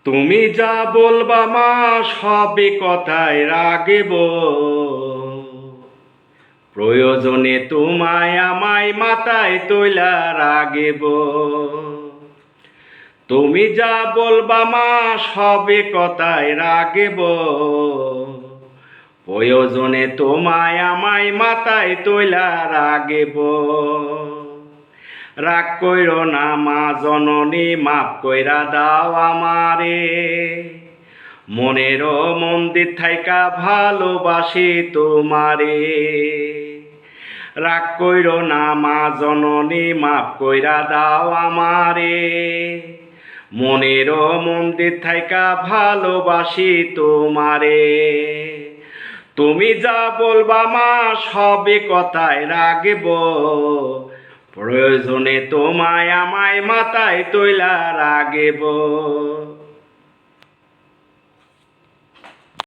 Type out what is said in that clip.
তুমি যা বলবা মা সবে কথায় রাগেব, প্রয়োজনে তোমায় আমায় মাথায় তৈলা রাগেব। তুমি যা বলবা মা সবে কথায় রাগেব, প্রয়োজনে তোমায় আমায় মাথায় তৈলা রাগেব। রাগ কইরো না মা জননী, মাফ কইরা দাও আমারে, মনের মন্দির থাইকা ভালোবাসি তোমারে। রাগ কইরো না মা জননী, মাফ কইরা দাও আমারে, মনের মন্দির থাইকা ভালোবাসি তোমারে। তুমি যা বলবা মা সবে কথায় রাগেব, প্রয়োজনে তোমায় আমায় মাথায় তৈলা রাগেব।